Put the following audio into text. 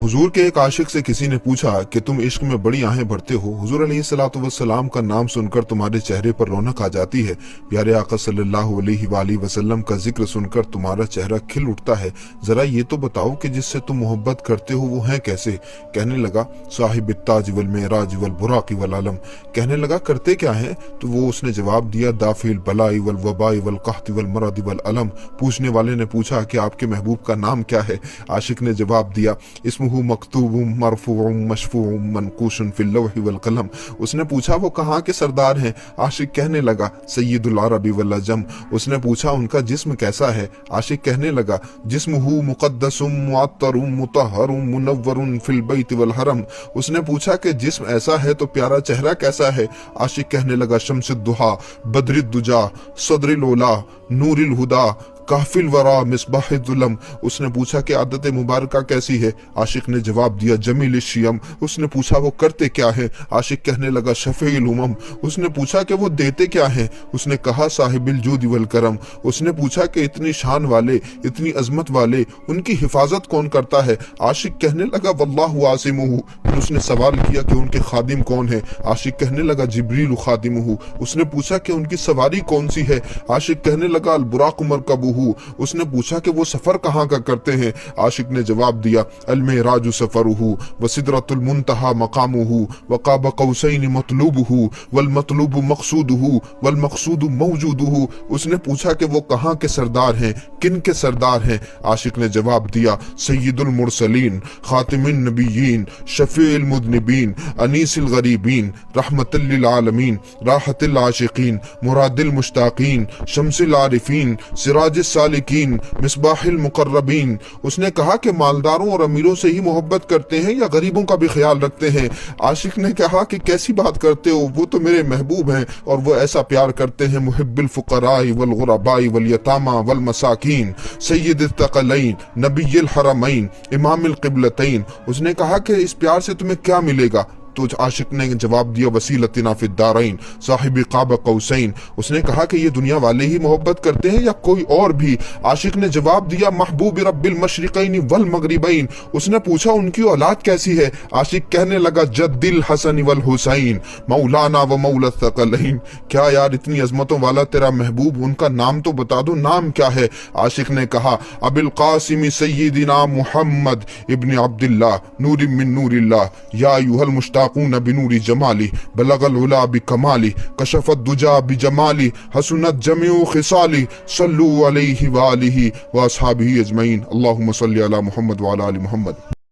हुजूर के एक आशिक से किसी ने पूछा कि तुम इश्क में बड़ी आहें भरते हो, हुजूर अलैहिस्सलातु वस्सलाम का नाम सुनकर तुम्हारे चेहरे पर रौनक आ जाती है, प्यारे आका सल्लल्लाहु अलैहि वसल्लम का जिक्र सुनकर तुम्हारा चेहरा खिल उठता है, जरा ये तो बताओ कि जिससे तुम मोहब्बत करते हो वो है कैसे। कहने लगा साहिब ताज वल मेराज वल बुराकी वल अलम। कहने लगा करते क्या है, तो वो उसने जवाब दिया दाफिल बलाई वल वबाई वल कहती वल मरदी वल अलम। पूछने वाले ने पूछा कि आपके महबूब का नाम क्या है। आशिक ने जवाब दिया इसमुहु मकतूबुम मरफूउम मशफूउम मनकूशुन फिल लौहि वल कलम। उसने पूछा वो कहाँ के सरदार हैं। आशिक कहने लगा सय्यदुल अरबी वल अजम। उसने पूछा उनका जिस्म कैसा है। आशिक कहने लगा जिस्मुहु मुक़द्दसुम मुअत्तरुम मुतहहरुम मुनव्वरुन फिल बैत वल हरम। उसने पूछा कि जिस्म ऐसा है तो प्यारा चेहरा कैसा है। आशिक कहने लगा शम्सुद दुहा बद्रिद दुजा सदरिल उला नूरिल हुदा काफिल वरा मिसबाह जुलम। उसने पूछा कि आदत मुबारका कैसी है। आशिक ने जवाब दिया जमील शियम। उसने पूछा वो करते क्या है। आशिक कहने लगा शफील उमम। उसने पूछा कि वो देते क्या हैं। उसने कहा साहिबिल जूद वल करम। उसने पूछा कि इतनी शान वाले इतनी अजमत वाले उनकी हिफाजत कौन करता है। आशिक कहने लगा वल्लाहु आसिमुहु। फिर उसने सवाल किया कि उनके खादिम कौन है। आशिक कहने लगा जिब्रील खादिमुहु। उसने पूछा कि उनकी सवारी कौन सी है। आशिक कहने लगा अल बुराक मरकबुहु। उसने पूछा कि वो सफर कहाँ का करते हैं। आशिक ने जवाब दिया अल मेराजु सफरुहु व सिदरतुल मुंतहा मकामुहु व काब कौसैन मतलूबुहु वल मतलूबु मकसूदुहु वल मकसूदु मौजूदुहु। उसने पूछा कि वो कहाँ के सरदार हैं, किन के सरदार हैं। आशिक ने जवाब दिया सय्यदुल मुरसलीन खातिमुन नबिय्यीन शफीउल मुज़निबीन अनीसिल गरीबीन रहमतुल लिल आलमीन राहतुल आशिकीन मुरादिल मुश्ताकीन शम्सिल आरिफीन सिराज सालिकीन मिसबाहिल मुकर्रबीन। उसने कहा कि मालदारों और अमीरों से ही मोहब्बत करते हैं या गरीबों का भी ख्याल रखते हैं। आशिक ने कहा कि कैसी बात करते हो, वो तो मेरे महबूब हैं और वो ऐसा प्यार करते हैं मुहिब्बिल फुकराई वल गुरबाई वल यतामा वल मसाकीन सय्यदिल तक़लैन नबिय्युल हरमैन इमामुल क़िबलतैन। उसने कहा कि इस प्यार से तुम्हें क्या मिलेगा। तो आशिक ने जवाब दिया वसीलतिना फिद्दारैन साहिब क़ाब कौसैन। उसने कहा कि ये दुनिया वाले ही मोहब्बत करते हैं या कोई और भी। आशिक ने जवाब दिया महबूब रब्बिल मशरिक़ैन वल मग़रिबैन। उसने पूछा उनकी औलाद कैसी है। आशिक कहने लगा जद्दिल हसन वल हुसैन मौलाना व मौला थक़लैन। क्या यार इतनी अजमतों वाला तेरा महबूब, उनका नाम तो बता दो, नाम क्या है। आशिक ने कहा अबिल क़ासिम सय्यिदिना मुहम्मद इब्न अब्दुल्लाह नूर मिन नूरिल्लाह या अय्युहल मुश्ताक़ून बिनूरी जमाली बलगल उला बिकमाली कशफत दुजा बिजमाली हसनत जमीउ खिसाली सल्लु अलैहि व आलिहि व अस्हाबिहि अजमईन। अल्लाहुम्मा सल्लि अला मुहम्मद व अला आलि मुहम्मद।